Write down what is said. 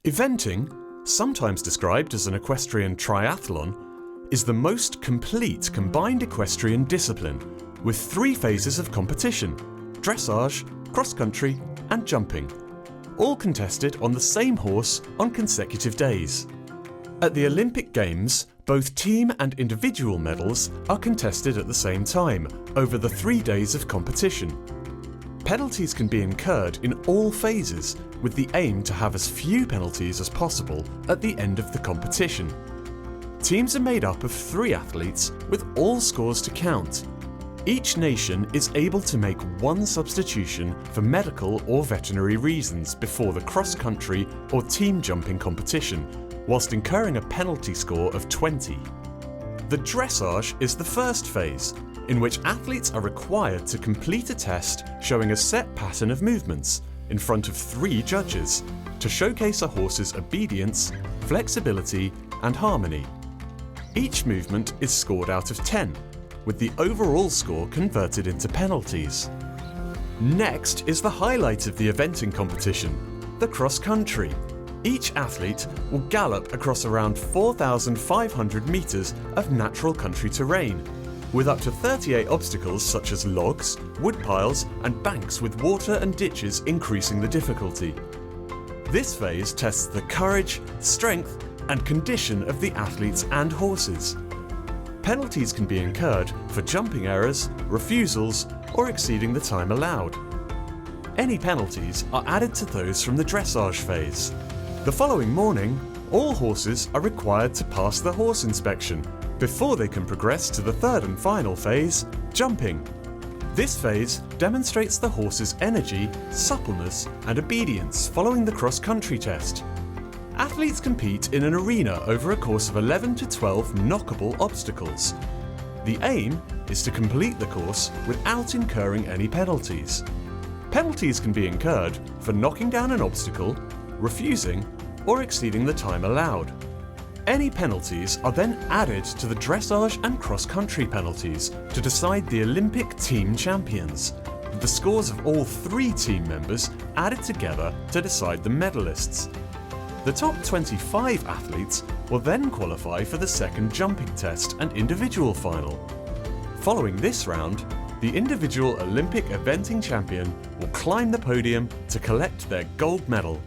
Eventing, sometimes described as an equestrian triathlon, is the most complete combined equestrian discipline with 3 phases of competition: dressage, cross-country and jumping, all contested on the same horse on consecutive days. At the Olympic Games, both team and individual medals are contested at the same time over the 3 days of competition. Penalties can be incurred in all phases, with the aim to have as few penalties as possible at the end of the competition. Teams are made up of 3 athletes with all scores to count. Each nation is able to make 1 substitution for medical or veterinary reasons before the cross-country or team jumping competition, whilst incurring a penalty score of 20. The dressage is the first phase, in which athletes are required to complete a test showing a set pattern of movements in front of 3 judges to showcase a horse's obedience, flexibility and harmony. Each movement is scored out of 10, with the overall score converted into penalties. Next is the highlight of the eventing competition, the cross-country. Each athlete will gallop across around 4,500 metres of natural country terrain, with up to 38 obstacles such as logs, wood piles and banks with water and ditches increasing the difficulty. This phase tests the courage, strength and condition of the athletes and horses. Penalties can be incurred for jumping errors, refusals or exceeding the time allowed. Any penalties are added to those from the dressage phase. The following morning, all horses are required to pass the horse inspection before they can progress to the 3rd and final phase, jumping. This phase demonstrates the horse's energy, suppleness and obedience following the cross-country test. Athletes compete in an arena over a course of 11 to 12 knockable obstacles. The aim is to complete the course without incurring any penalties. Penalties can be incurred for knocking down an obstacle, refusing or exceeding the time allowed. Any penalties are then added to the dressage and cross-country penalties to decide the Olympic team champions, with the scores of all 3 team members added together to decide the medalists. The top 25 athletes will then qualify for the second jumping test and individual final. Following this round, the individual Olympic eventing champion will climb the podium to collect their gold medal.